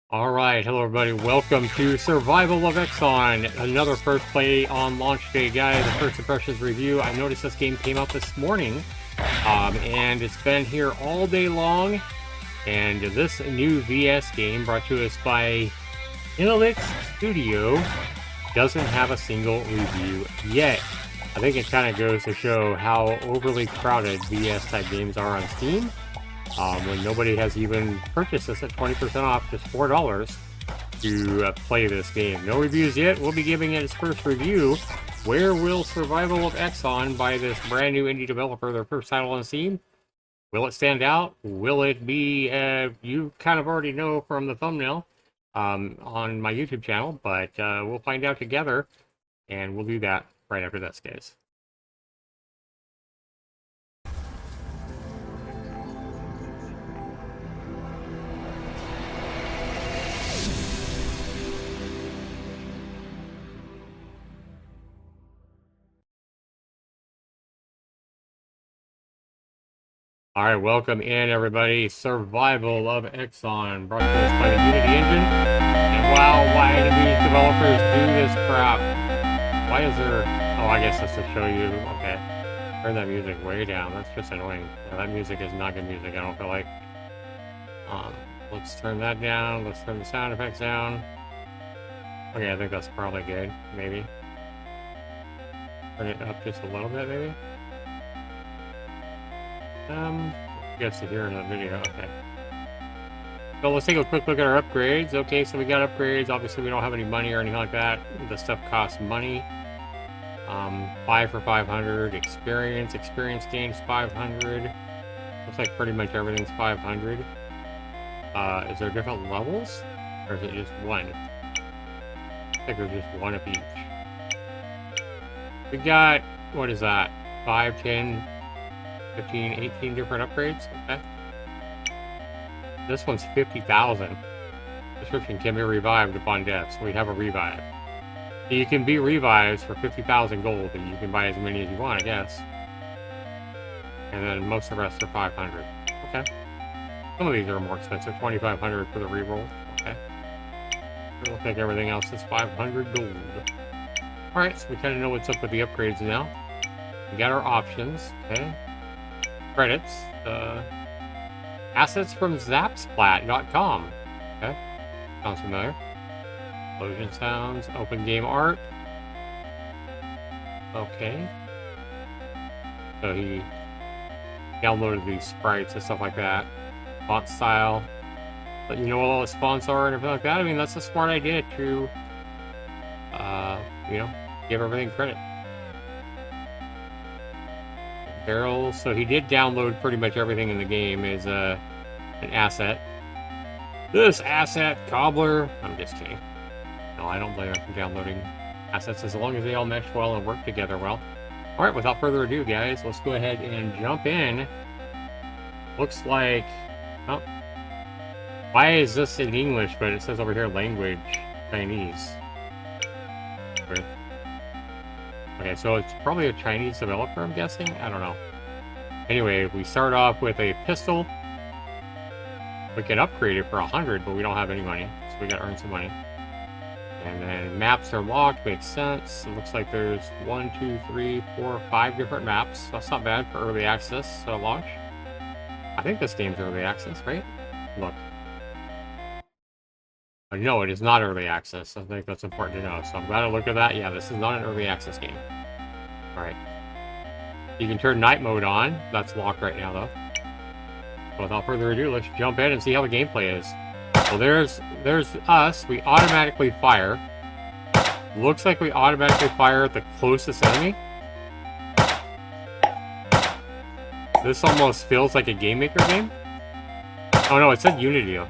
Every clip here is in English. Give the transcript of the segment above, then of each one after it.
All right, hello everybody. Welcome to Survival of Exon, another first play on launch day, guys. The first impressions review. I noticed this game came out this morning, and it's been here all day long. And this new VS game, brought to us by Intelix Studio, doesn't have a single review yet. I think it kind of goes to show how overly crowded VS type games are on Steam. When nobody has even purchased this at 20% off, just $4 to play this game. No reviews yet. We'll be giving it its first review. Where will Survival of Exon by this brand new indie developer, their first title on Steam? Will it stand out? Will it be, you kind of already know from the thumbnail on my YouTube channel, but we'll find out together, and we'll do that right after this, guys. All right, welcome in, everybody. Survival of Exon, brought to us by the Unity engine. And wow, why do these developers do this crap? Why is there... Oh, I guess that's to show you. Okay. Turn that music way down. That's just annoying. Yeah, that music is not good music, I don't feel like. Let's turn that down. Let's turn the sound effects down. Okay, I think that's probably good. Maybe. Turn it up just a little bit, maybe. Gets to hear in the video. Okay. So let's take a quick look at our upgrades. Okay, so we got upgrades. Obviously, we don't have any money or anything like that. The stuff costs money. 5 for 500. Experience gains 500. Looks like pretty much everything's 500. Is there different levels? Or is it just one? I think there's just one of each. We got, what is that? 5, 10, 15, 18 different upgrades. Okay. This one's 50,000. Description: can be revived upon death. So we have a revive. So you can be revived for 50,000 gold, and you can buy as many as you want, I guess. And then most of the rest are 500. Okay. Some of these are more expensive. 2,500 for the reroll. Okay. It looks like everything else is 500 gold. All right, so we kind of know what's up with the upgrades now. We got our options. Okay. Credits. Assets from zapsplat.com. Okay. Sounds familiar. Explosion sounds. Open game art. Okay. So he downloaded these sprites and stuff like that. Font style. Let you know what all the fonts are and everything like that. I mean, that's a smart idea to, you know, give everything credit. Barrels. So he did download pretty much everything in the game is an asset. This asset cobbler. I'm just kidding. No, I don't blame him for downloading assets as long as they all mesh well and work together well. All right, without further ado, guys, let's go ahead and jump in. Looks like... Oh. Why is this in English, but it says over here language Chinese? Weird. Okay, so it's probably a Chinese developer, I'm guessing? I don't know. Anyway, we start off with a pistol. We can upgrade it for 100, but we don't have any money, so we gotta earn some money. And then maps are locked, makes sense. It looks like there's 1, 2, 3, 4, 5 different maps. That's not bad for early access launch. I think this game's early access, right? Look. No, it is not early access. I think that's important to know. So I'm glad I looked at that. Yeah, this is not an early access game. Alright. You can turn night mode on. That's locked right now, though. So without further ado, let's jump in and see how the gameplay is. So there's us. We automatically fire. Looks like we automatically fire at the closest enemy. This almost feels like a Game Maker game. Oh no, it said Unity though.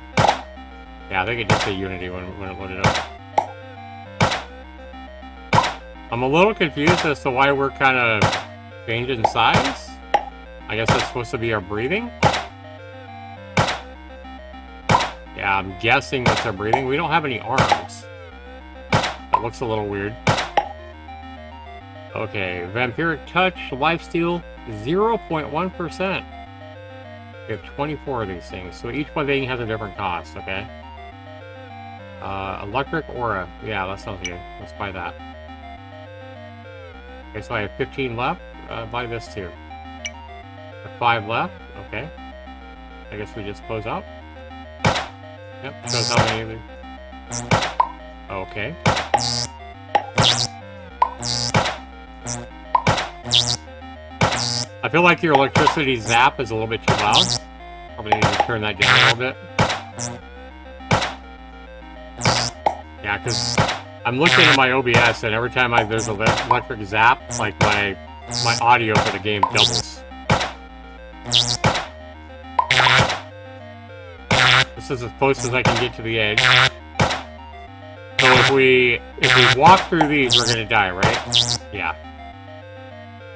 Yeah, I think it did say Unity when it loaded up. I'm a little confused as to why we're kind of changing size. I guess that's supposed to be our breathing. Yeah, I'm guessing that's our breathing. We don't have any arms. That looks a little weird. Okay, Vampiric Touch, Lifesteal, 0.1%. We have 24 of these things, so each one thing has a different cost, okay? Electric aura. Yeah, that sounds good. Let's buy that. Okay, so I have 15 left. Buy this too. 5 left. Okay. I guess we just close out. Yep, shows how many of these. Okay. I feel like your electricity zap is a little bit too loud. Probably need to turn that down a little bit. Yeah, because I'm looking at my OBS, and every time there's an electric zap, like my audio for the game doubles. This is as close as I can get to the edge. So if we walk through these, we're gonna die, right? Yeah.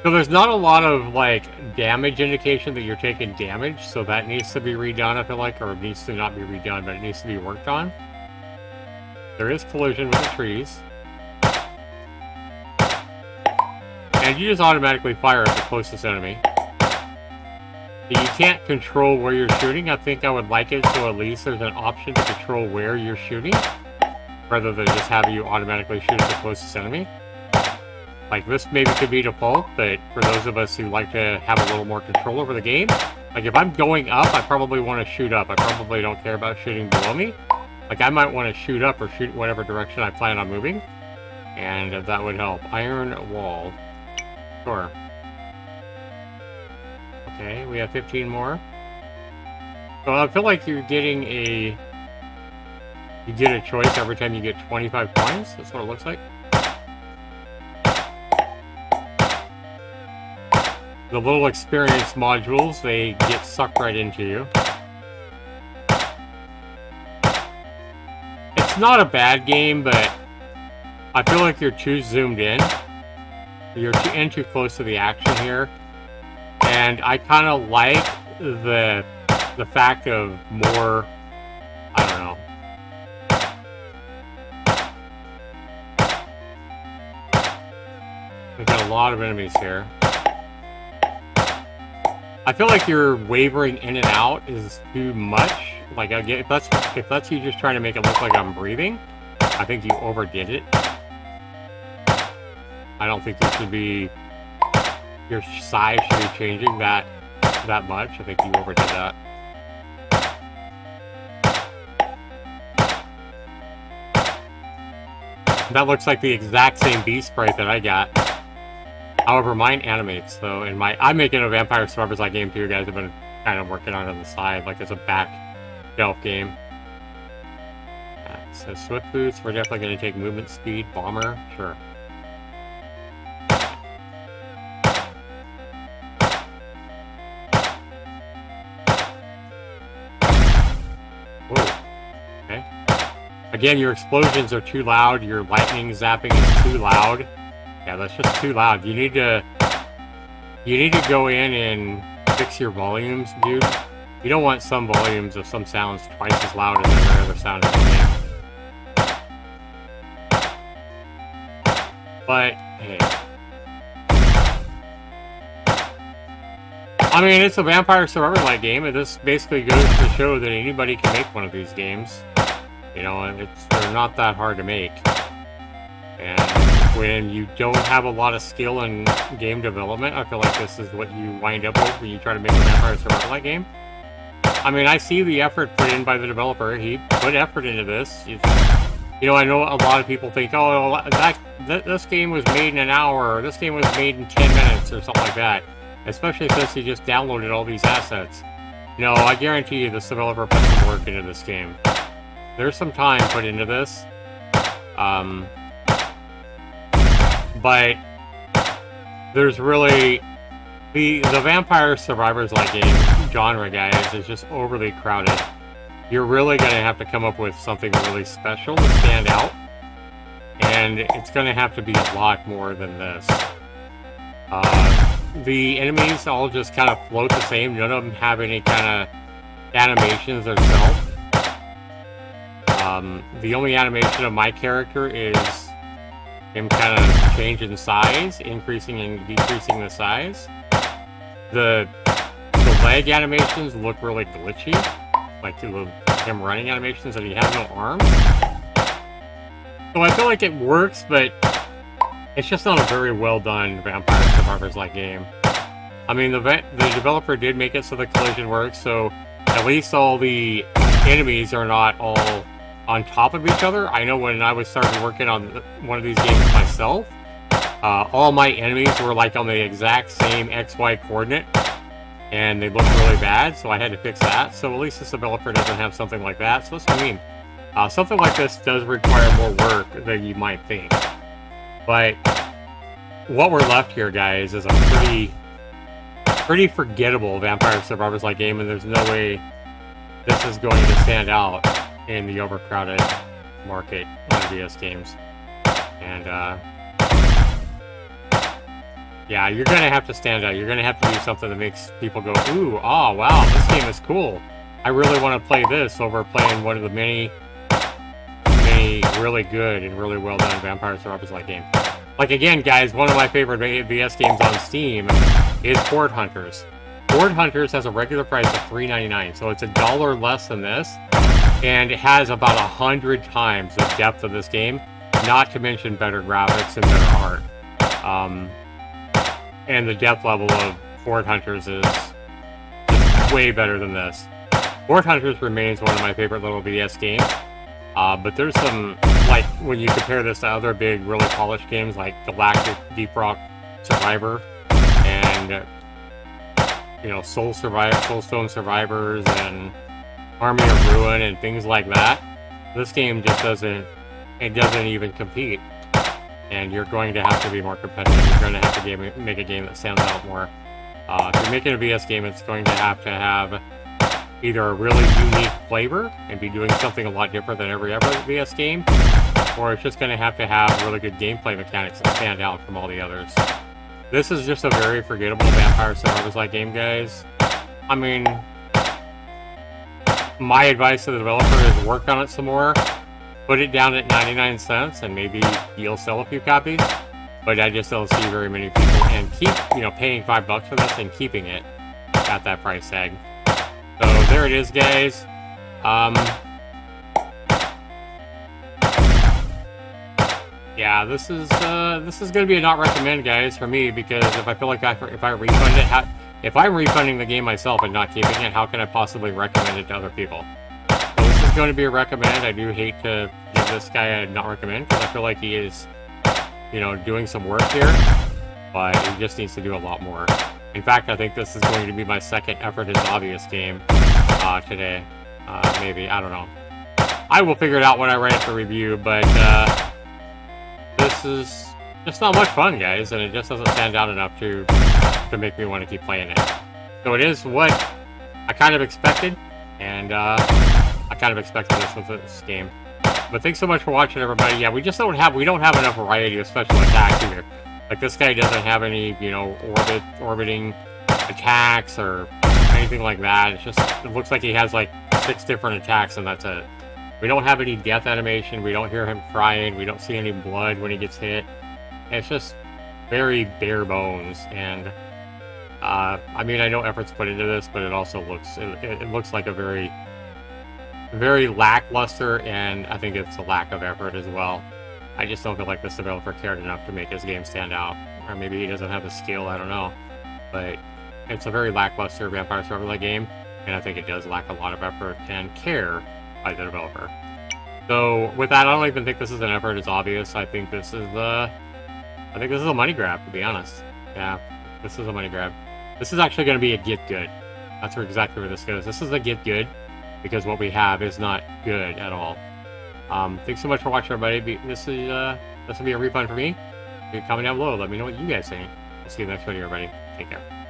So there's not a lot of like damage indication that you're taking damage, so that needs to be redone, I feel like, or it needs to not be redone, but it needs to be worked on. There is collision with the trees. And you just automatically fire at the closest enemy. You can't control where you're shooting. I think I would like it so at least there's an option to control where you're shooting, rather than just have you automatically shoot at the closest enemy. Like, this maybe could be default, but for those of us who like to have a little more control over the game, like if I'm going up, I probably want to shoot up. I probably don't care about shooting below me. Like, I might want to shoot up or shoot whatever direction I plan on moving, and that would help. Iron wall. Sure. Okay, we have 15 more. So I feel like you're getting a... You get a choice every time you get 25 coins. That's what it looks like. The little experience modules, they get sucked right into you. It's not a bad game, but I feel like you're too zoomed in. You're too close to the action here. And I kind of like the fact of more, I don't know. We've got a lot of enemies here. I feel like you're wavering in and out is too much. Like, if that's you just trying to make it look like I'm breathing, I think you overdid it. I don't think your size should be changing that much. I think you overdid that. That looks like the exact same beast sprite that I got. However, mine animates, though, and I'm making a Vampire Survivors like game too, guys. I've been kind of working on it on the side, like as a back shelf game. So Swift Boots, we're definitely going to take movement speed. Bomber, sure. Whoa. Okay. Again, your explosions are too loud. Your lightning zapping is too loud. Yeah, that's just too loud. You need to go in and fix your volumes, dude. You don't want some volumes of some sounds twice as loud as every other sound in the game. But, hey. I mean, it's a Vampire Survivor-like game, and this basically goes to show that anybody can make one of these games. You know, they're not that hard to make. And when you don't have a lot of skill in game development, I feel like this is what you wind up with when you try to make a Vampire Survivor-like game. I mean, I see the effort put in by the developer. He put effort into this. You know, I know a lot of people think, oh, this game was made in an hour, or this game was made in 10 minutes, or something like that. Especially since he just downloaded all these assets. No, I guarantee you this developer put some work into this game. There's some time put into this. But there's really the Vampire Survivors like game genre, guys, is just overly crowded. You're really gonna have to come up with something really special to stand out, and it's gonna have to be a lot more than this. The enemies all just kind of float the same. None of them have any kind of animations themselves. The only animation of my character is him kind of changing size, increasing and decreasing the size. The leg animations look really glitchy, like him running animations, and he has no arms. So I feel like it works, but it's just not a very well done Vampire Survivors-like game. I mean, the developer did make it so the collision works, so at least all the enemies are not all on top of each other. I know when I was starting working on one of these games myself, all my enemies were like on the exact same XY coordinate, and they looked really bad, so I had to fix that. So at least this developer doesn't have something like that, so that's what I mean. Something like this does require more work than you might think. But what we're left here, guys, is a pretty forgettable Vampire Survivors-like game, and there's no way this is going to stand out in the overcrowded market on VS games. And yeah, you're gonna have to stand out. You're gonna have to do something that makes people go, ooh, oh wow, this game is cool. I really want to play this over playing one of the many really good and really well done Vampire Survivors-like games. Like, again, guys, one of my favorite VS games on Steam is Horde Hunters. Horde Hunters has a regular price of $3.99, so it's $1 less than this, and it has about 100 times the depth of this game, not to mention better graphics and better art. And the depth level of Horde Hunters is way better than this. Horde Hunters remains one of my favorite little VS games, but there's some, like, when you compare this to other big, really polished games like Galactic Deep Rock Survivor and, you know, Soulstone Survivors and Army of Ruin and things like that, this game just doesn't even compete. And you're going to have to be more competitive. You're going to have to make a game that stands out more. If you're making a VS game, it's going to have either a really unique flavor and be doing something a lot different than every other VS game, or it's just going to have really good gameplay mechanics that stand out from all the others. This is just a very forgettable Vampire Survivors-like game, guys. I mean, my advice to the developer is work on it some more. Put it down at 99 cents, and maybe you'll sell a few copies. But I just don't see very many people and keep, you know, paying $5 for this and keeping it at that price tag. So there it is, guys. Yeah, this is gonna be a not recommend, guys, for me, because if I feel like if I refund it, if I'm refunding the game myself and not keeping it, how can I possibly recommend it to other people? So this is going to be a recommend. I do hate to give this guy a not recommend because I feel like he is, you know, doing some work here, but he just needs to do a lot more. In fact, I think this is going to be my second Effort is Obvious game today. Maybe, I don't know. I will figure it out when I write the review, but this is just not much fun, guys, and it just doesn't stand out enough to make me want to keep playing it. So it is what I kind of expected, and I kind of expected this with this game. But thanks so much for watching, everybody. Yeah, we don't have enough variety of special attacks either. Like, this guy doesn't have any, you know, orbiting attacks or anything like that. It's just, it looks like he has like 6 different attacks, and that's it. We don't have any death animation. We don't hear him crying. We don't see any blood when he gets hit. It's just very bare bones. And I mean, I know effort's put into this, but it also looks it looks like a very, very lackluster, and I think it's a lack of effort as well. I just don't feel like this developer cared enough to make his game stand out, or maybe he doesn't have the skill. I don't know, but it's a very lackluster Vampire Survivor game, and I think it does lack a lot of effort and care by the developer. So with that, I don't even think this is an effort. It's obvious. I think this is a money grab, to be honest. Yeah, this is a money grab. This is actually going to be a get good. That's exactly where this goes. This is a get good because what we have is not good at all. Thanks so much for watching, everybody. This will be a refund for me. Comment down below. Let me know what you guys think. I'll see you in the next video, everybody. Take care.